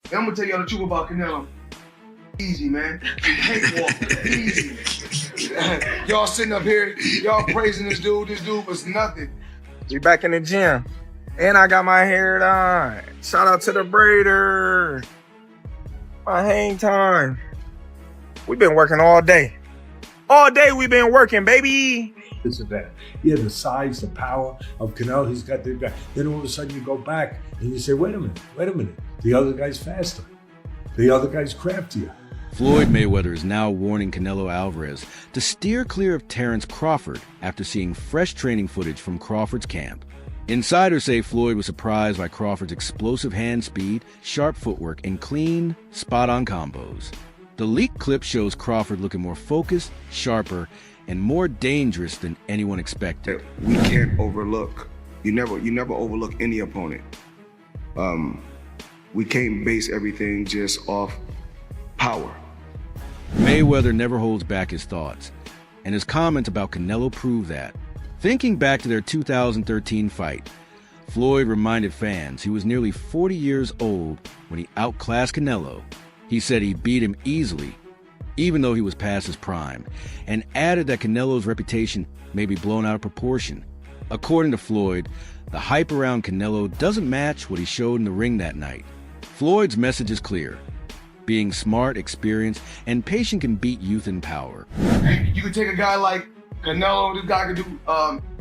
And I'm gonna tell y'all the truth about Canelo. Easy, man. Cakewalk. Easy. Y'all sitting up here, y'all praising this dude. This dude was nothing. We back in the gym. And I got my hair done. Shout out to the braider. My hang time. We've been working all day. All day we've been working, baby. This and that. He had the size, the power of Canelo. He's got the guy. Then all of a sudden you go back and you say, wait a minute. The other guy's faster. The other guy's craftier. Floyd Mayweather is now warning Canelo Alvarez to steer clear of Terence Crawford after seeing fresh training footage from Crawford's camp. Insiders say Floyd was surprised by Crawford's explosive hand speed, sharp footwork, and clean, spot-on combos. The leaked clip shows Crawford looking more focused, sharper, and more dangerous than anyone expected. We can't overlook. You never overlook any opponent. We can't base everything just off power. Mayweather never holds back his thoughts, and his comments about Canelo prove that. Thinking back to their 2013 fight, Floyd reminded fans he was nearly 40 years old when he outclassed Canelo. He said he beat him easily, even though he was past his prime, and added that Canelo's reputation may be blown out of proportion. According to Floyd, the hype around Canelo doesn't match what he showed in the ring that night. Floyd's message is clear. Being smart, experienced, and patient can beat youth in power. You can take a guy like Canelo, this guy can do,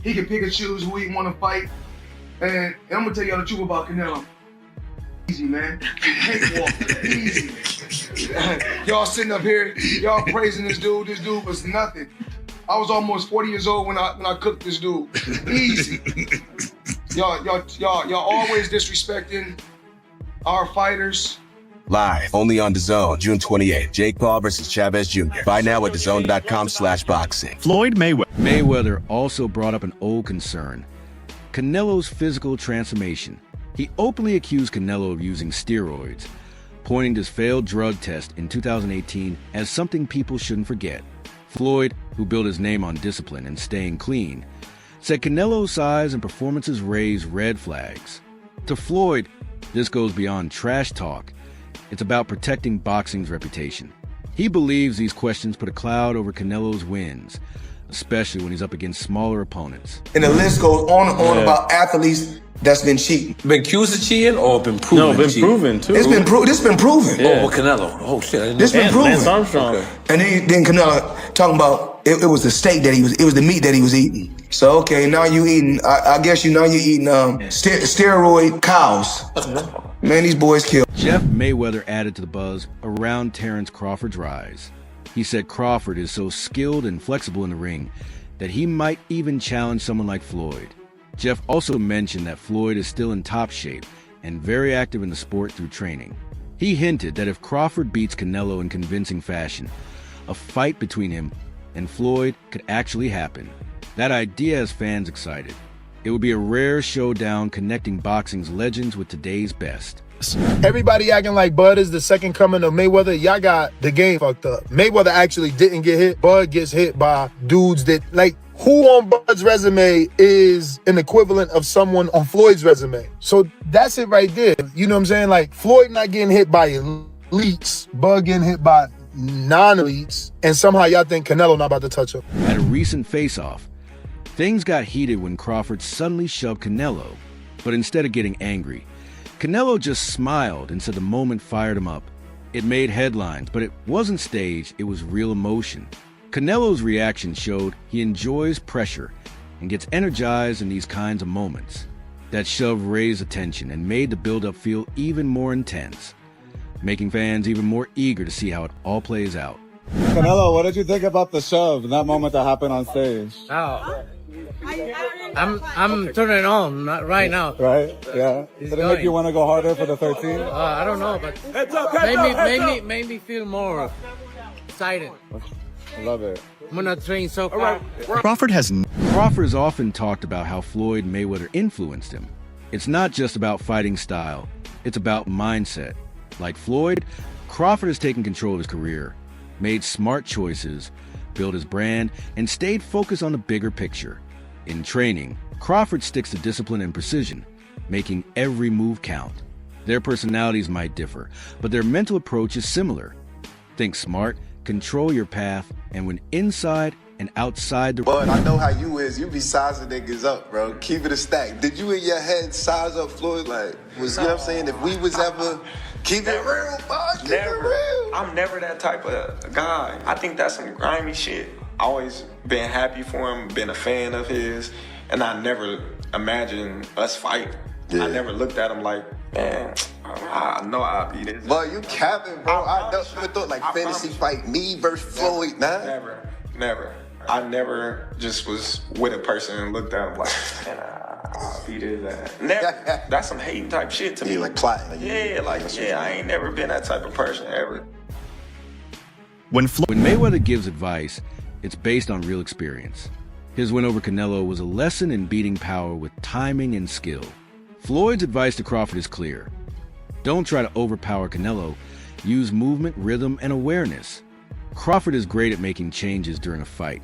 he can pick and choose who he want to fight. And I'm gonna tell y'all the truth about Canelo. Easy, man. Cakewalk. Easy. Y'all sitting up here, y'all praising this dude. This dude was nothing. I was almost 40 years old when I cooked this dude. Easy. Y'all always disrespecting our fighters. Live, only on DAZN, June 28th. Jake Paul versus Chavez Jr. Buy now at DAZN.com/boxing. Floyd Mayweather. Mayweather also brought up an old concern: Canelo's physical transformation. He openly accused Canelo of using steroids, pointing to his failed drug test in 2018 as something people shouldn't forget. Floyd, who built his name on discipline and staying clean, said Canelo's size and performances raise red flags. To Floyd, this goes beyond trash talk. It's about protecting boxing's reputation. He believes these questions put a cloud over Canelo's wins, especially when he's up against smaller opponents. And the list goes on and on about athletes that's been cheating. Been accused of cheating or been proven? No, been proven too. It's been proven. Yeah. Oh, with Canelo. Oh shit. This been proven. Lance Armstrong. Okay. And then Canelo talking about it was the steak that it was the meat that he was eating. So okay, now you eating, I guess you're eating steroid cows. Man, these boys kill. Jeff Mayweather added to the buzz around Terence Crawford's rise. He said Crawford is so skilled and flexible in the ring that he might even challenge someone like Floyd. Jeff also mentioned that Floyd is still in top shape and very active in the sport through training. He hinted that if Crawford beats Canelo in convincing fashion, a fight between him and Floyd could actually happen. That idea has fans excited. It would be a rare showdown connecting boxing's legends with today's best. Everybody acting like Bud is the second coming of Mayweather. Y'all got the game fucked up. Mayweather actually didn't get hit. Bud gets hit by dudes that, like, who on Bud's resume is an equivalent of someone on Floyd's resume? So that's it right there. You know what I'm saying? Like, Floyd not getting hit by elites, Bud getting hit by non-elites, and somehow y'all think Canelo not about to touch him. At a recent face-off, things got heated when Crawford suddenly shoved Canelo, but instead of getting angry, Canelo just smiled and said the moment fired him up. It made headlines, but it wasn't staged, it was real emotion. Canelo's reaction showed he enjoys pressure and gets energized in these kinds of moments. That shove raised attention and made the build-up feel even more intense, making fans even more eager to see how it all plays out. Canelo, what did you think about the shove, that moment that happened on stage? Oh, I'm turning on right now. Right? Yeah. Did it make you want to go harder for the 13? I don't know, but made me feel more excited. I love it. I'm gonna train so far. Crawford has often talked about how Floyd Mayweather influenced him. It's not just about fighting style, it's about mindset. Like Floyd, Crawford has taken control of his career, made smart choices, built his brand, and stayed focused on the bigger picture. In training, Crawford sticks to discipline and precision, making every move count. Their personalities might differ, but their mental approach is similar. Think smart, control your path, and when inside and outside the... But I know how you is. You be sizing niggas up, bro. Keep it a stack. Did you in your head size up Floyd? Like, you know what I'm saying? If we was ever... Keep it real, boss. Keep it real. I'm never that type of guy. I think that's some grimy shit. Always been happy for him, been a fan of his, and I never imagined us fight. I never looked at him like, man, I know I'll be this. But you capping, bro. I never thought like fantasy fight me versus Floyd, nah. Never. I never just was with a person and looked at him like, man, I'll beat his ass. Never. That's some hating type shit to me. Like plotting. I ain't never been that type of person ever. When Mayweather gives advice, it's based on real experience. His win over Canelo was a lesson in beating power with timing and skill. Floyd's advice to Crawford is clear. Don't try to overpower Canelo. Use movement, rhythm, and awareness. Crawford is great at making changes during a fight,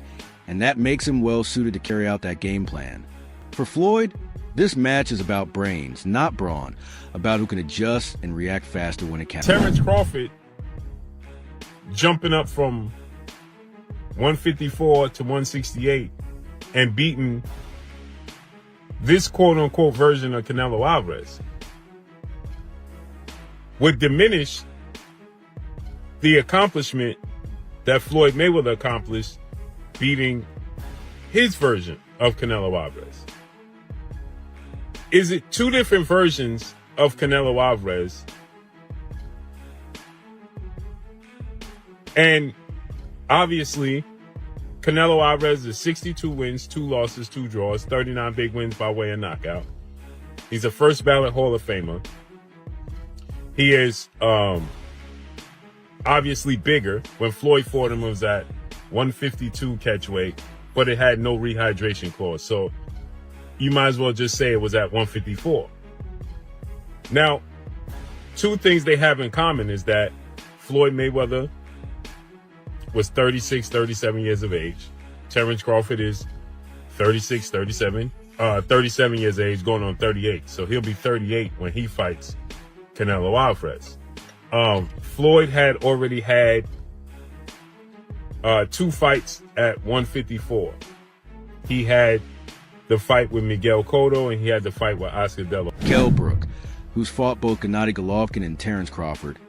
and that makes him well suited to carry out that game plan. For Floyd, this match is about brains, not brawn, about who can adjust and react faster when it counts. Terence Crawford jumping up from 154 to 168 and beating this quote-unquote version of Canelo Alvarez would diminish the accomplishment that Floyd Mayweather accomplished beating his version of Canelo Alvarez. Is it two different versions of Canelo Alvarez? And obviously, Canelo Alvarez is 62 wins, 2 losses, 2 draws, 39 big wins by way of knockout. He's a first ballot Hall of Famer. He is obviously bigger. When Floyd fought him, it was at 152 catch weight, but it had no rehydration clause. So you might as well just say it was at 154. Now, two things they have in common is that Floyd Mayweather was 36, 37 years of age. Terence Crawford is 37 years of age, going on 38. So he'll be 38 when he fights Canelo Alvarez. Floyd had already had 2 fights at 154. He had the fight with Miguel Cotto, and he had the fight with Oscar De La Hoya. Kell Brook, who's fought both Gennady Golovkin and Terence Crawford,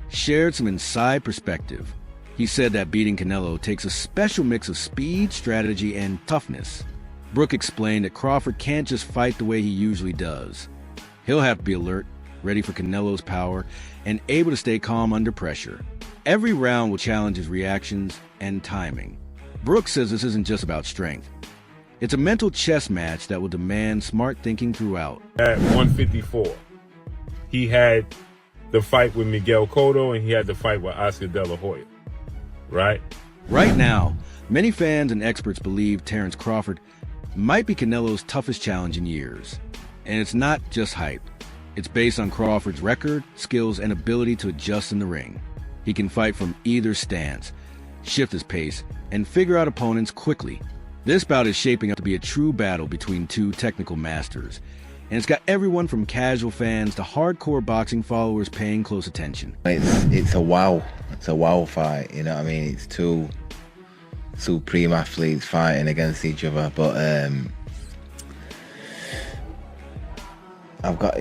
shared some inside perspective. He said that beating Canelo takes a special mix of speed, strategy, and toughness. Brook explained that Crawford can't just fight the way he usually does. He'll have to be alert, ready for Canelo's power, and able to stay calm under pressure. Every round will challenge his reactions and timing. Brook says this isn't just about strength. It's a mental chess match that will demand smart thinking throughout. At 154, he had the fight with Miguel Cotto, and he had the fight with Oscar De La Hoya. Right now, many fans and experts believe Terence Crawford might be Canelo's toughest challenge in years. And it's not just hype. It's based on Crawford's record, skills, and ability to adjust in the ring. He can fight from either stance, shift his pace, and figure out opponents quickly. This bout is shaping up to be a true battle between two technical masters. And it's got everyone from casual fans to hardcore boxing followers paying close attention. It's a wow. It's a wow fight, you know what I mean? It's two supreme athletes fighting against each other, but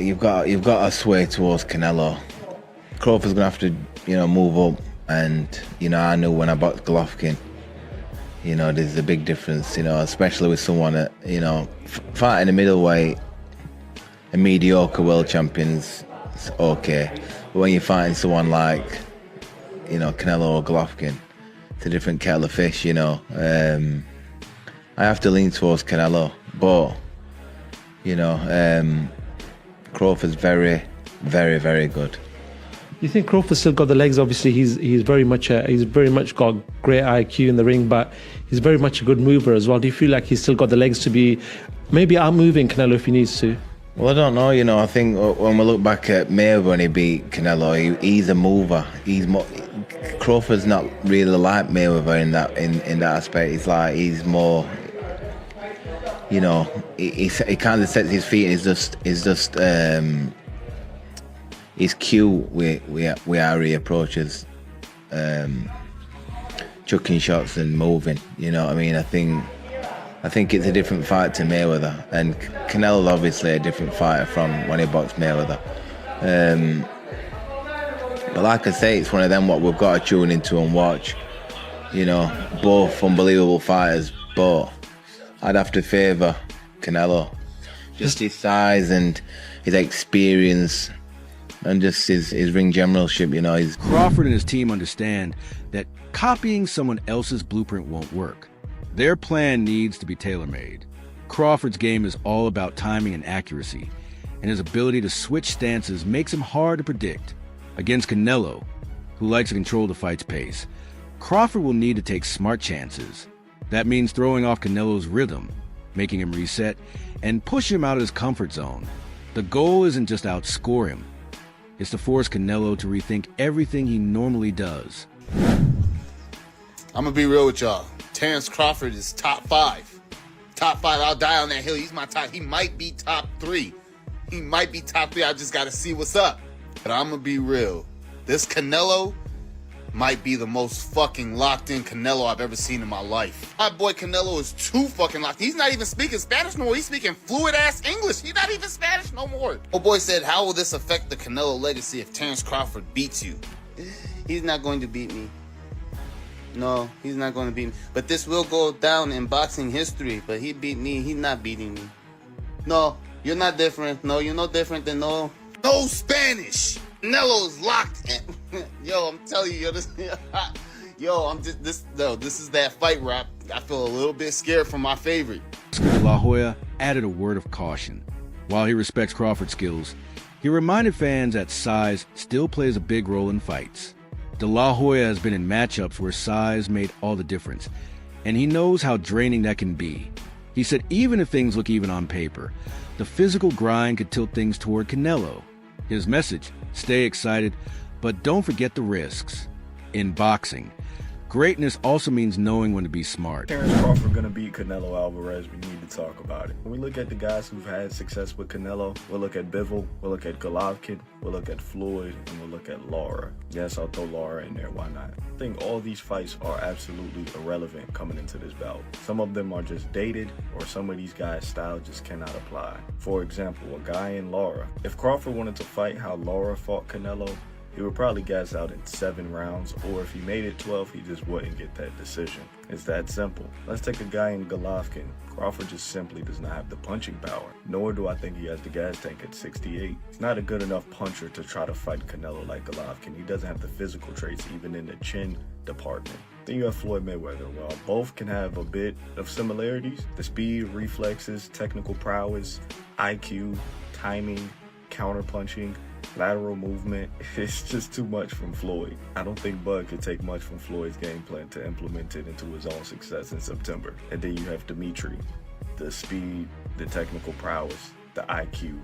you've got to sway towards Canelo. Crawford's gonna have to, move up, and I knew when I boxed Golovkin, there's a big difference, especially with someone that, fighting a middleweight, a mediocre world champion's okay, but when you're fighting someone like, Canelo or Golovkin, it's a different kettle of fish, I have to lean towards Canelo, but, Crawford's very, very, very good. You think Crawford's still got the legs? Obviously, he's very much got great IQ in the ring, but he's very much a good mover as well. Do you feel like he's still got the legs to be maybe outmoving Canelo if he needs to? Well, I don't know. I think when we look back at Mayweather when he beat Canelo, he's a mover. Crawford's not really like Mayweather in that aspect. He's more. He kind of sets his feet and he's just his cue with how he approaches chucking shots and moving. You know what I mean? I think it's a different fight to Mayweather, and Canelo's obviously a different fighter from when he boxed Mayweather. But like I say, it's one of them what we've got to tune into and watch. You know, both unbelievable fighters, but I'd have to favour Canelo. Just his size and his experience and just his ring generalship, you know. Crawford and his team understand that copying someone else's blueprint won't work. Their plan needs to be tailor-made. Crawford's game is all about timing and accuracy, and his ability to switch stances makes him hard to predict. Against Canelo, who likes to control the fight's pace, Crawford will need to take smart chances. That means throwing off Canelo's rhythm, making him reset, and push him out of his comfort zone. The goal isn't just to outscore him, it's to force Canelo to rethink everything he normally does. I'm gonna be real with y'all. Terence Crawford is top 5. Top 5, I'll die on that hill. He's my top. He might be top 3. He might be top 3. I just gotta see what's up. But I'm gonna be real. This Canelo might be the most fucking locked in Canelo I've ever seen in my life. My boy Canelo is too fucking locked. He's not even speaking Spanish no more. He's speaking fluid ass English. He's not even Spanish no more. Oh boy said, how will this affect the Canelo legacy if Terence Crawford beats you? He's not going to beat me. No, he's not going to beat me. But this will go down in boxing history. But he beat me. He's not beating me. No, you're not different. No, you're no different than no Spanish. Canelo is locked in. Yo, I'm telling you, this is that fight where I feel a little bit scared for my favorite. De La Hoya added a word of caution. While he respects Crawford's skills, he reminded fans that size still plays a big role in fights. De La Hoya has been in matchups where size made all the difference, and he knows how draining that can be. He said even if things look even on paper, the physical grind could tilt things toward Canelo. His message: stay excited, but don't forget the risks. In boxing, greatness also means knowing when to be smart. Terence Crawford gonna beat Canelo Alvarez. We need to talk about it. When we look at the guys who've had success with Canelo, we'll look at Bivol, we'll look at Golovkin, we'll look at Floyd, and we'll look at Lara. Yes, I'll throw Lara in there, why not? I think all these fights are absolutely irrelevant coming into this bout. Some of them are just dated, or some of these guys' style just cannot apply. For example, a guy in Lara. If Crawford wanted to fight how Lara fought Canelo, he would probably gas out in 7 rounds, or if he made it 12, he just wouldn't get that decision. It's that simple. Let's take a guy in Golovkin. Crawford just simply does not have the punching power, nor do I think he has the gas tank at 68. He's not a good enough puncher to try to fight Canelo like Golovkin. He doesn't have the physical traits, even in the chin department. Then you have Floyd Mayweather. Well, both can have a bit of similarities. The speed, reflexes, technical prowess, IQ, timing, counterpunching, lateral movement. It's just too much from Floyd. I don't think Bud could take much from Floyd's game plan to implement it into his own success in September. And then you have Dimitri. The speed, the technical prowess, the IQ,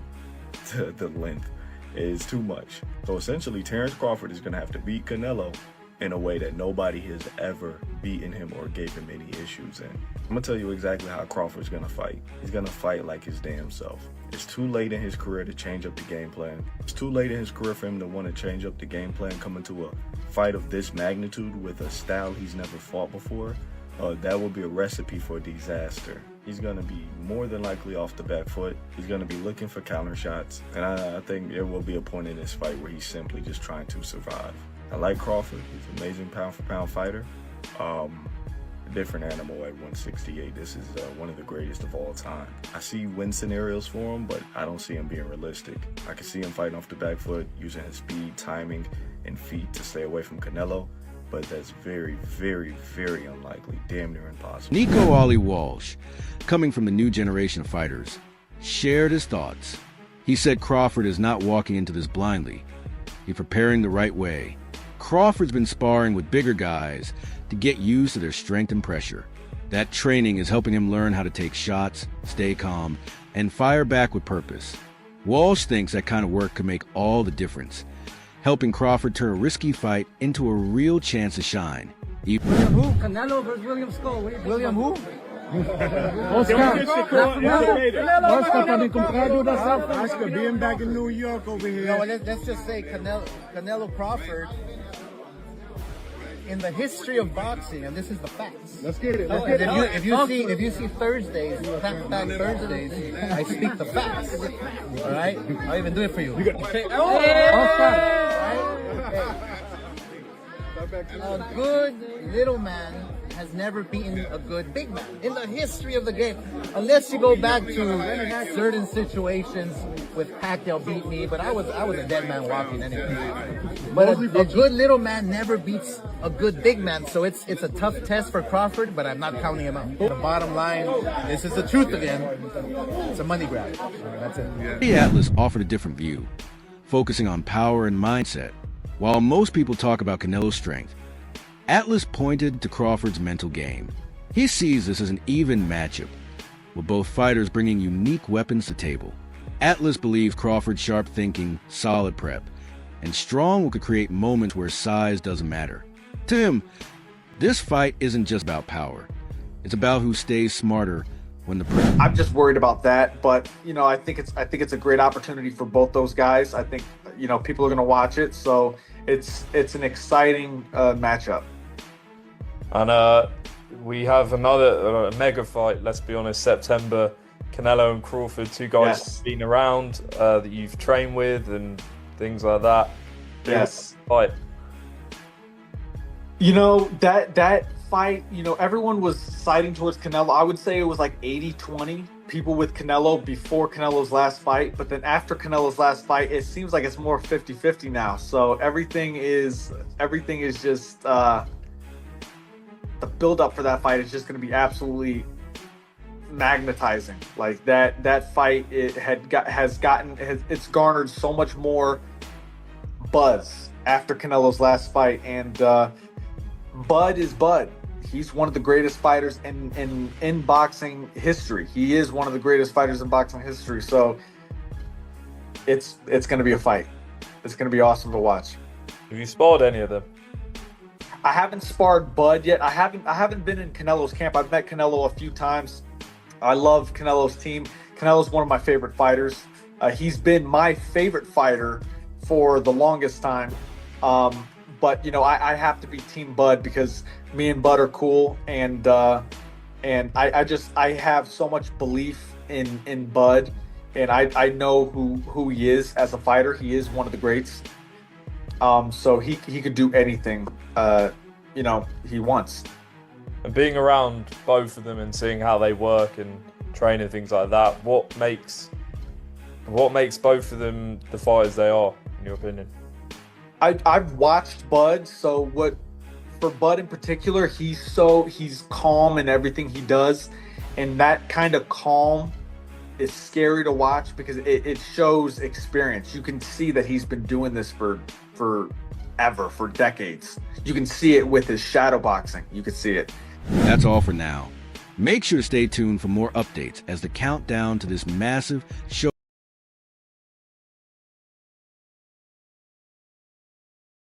the length is too much. So essentially, Terence Crawford is going to have to beat Canelo in a way that nobody has ever beaten him or gave him any issues in. I'm going to tell you exactly how Crawford's going to fight. He's going to fight like his damn self. It's too late in his career to change up the game plan. It's too late in his career for him to want to change up the game plan coming to a fight of this magnitude with a style he's never fought before. That will be a recipe for disaster. He's going to be more than likely off the back foot. He's going to be looking for counter shots. And I think there will be a point in this fight where he's simply just trying to survive. I like Crawford. He's an amazing pound-for-pound fighter. Different animal at 168. This is one of the greatest of all time. I see win scenarios for him, but I don't see him being realistic. I can see him fighting off the back foot, using his speed, timing, and feet to stay away from Canelo, but that's very, very, very unlikely. Damn near impossible. Nico Ali Walsh, coming from the new generation of fighters, shared his thoughts. He said Crawford is not walking into this blindly. He's preparing the right way. Crawford's been sparring with bigger guys to get used to their strength and pressure. That training is helping him learn how to take shots, stay calm, and fire back with purpose. Walsh thinks that kind of work could make all the difference, helping Crawford turn a risky fight into a real chance to shine. William who? Canelo versus William Skull. William who? Oscar, being back in New York over here. No, let's just say Canelo Crawford, in the history of boxing, and this is the facts. Let's get it. If you see Thursdays, back Thursdays, I speak the facts. All right, I'll even do it for you. A good little man has never beaten a good big man in the history of the game, unless you go back to certain situations with Pacquiao beat me, but I was a dead man walking anyway. But a good little man never beats a good big man, so it's a tough test for Crawford, but I'm not counting him out. The bottom line, this is the truth again, it's a money grab. That's it. The Atlas offered a different view, focusing on power and mindset. While most people talk about Canelo's strength, Atlas pointed to Crawford's mental game. He sees this as an even matchup, with both fighters bringing unique weapons to the table. Atlas believes Crawford's sharp thinking, solid prep, and strong could create moments where size doesn't matter. To him, this fight isn't just about power. It's about who stays smarter when the prep. I'm just worried about that, but I think it's a great opportunity for both those guys. I think people are going to watch it, so it's an exciting matchup. And we have another mega fight, let's be honest, September. Canelo and Crawford, two guys who've been around, that you've trained with and things like that. Yes. Fight. That fight, everyone was siding towards Canelo. I would say it was like 80-20 people with Canelo before Canelo's last fight. But then after Canelo's last fight, it seems like it's more 50-50 now. So everything is just the build up for that fight is just going to be absolutely magnetizing. Like that fight, it's garnered so much more buzz after Canelo's last fight, and Bud is Bud. He's one of the greatest fighters in boxing history. He is one of the greatest fighters in boxing history. So it's going to be a fight. It's going to be awesome to watch. Have you sparred any of them? I haven't sparred Bud yet. I haven't been in Canelo's camp. I've met Canelo a few times. I love Canelo's team. Canelo's one of my favorite fighters. He's been my favorite fighter for the longest time. But I have to be Team Bud because me and Bud are cool, and I have so much belief in Bud, and I know who he is as a fighter. He is one of the greats. So he could do anything he wants. And being around both of them and seeing how they work and train and things like that, what makes both of them the fighters they are, in your opinion? I've watched Bud, so for Bud in particular, he's calm in everything he does, and that kind of calm is scary to watch because it shows experience. You can see that he's been doing this for decades. You can see it with his shadow boxing. You can see it. That's all for now. Make sure to stay tuned for more updates as the countdown to this massive show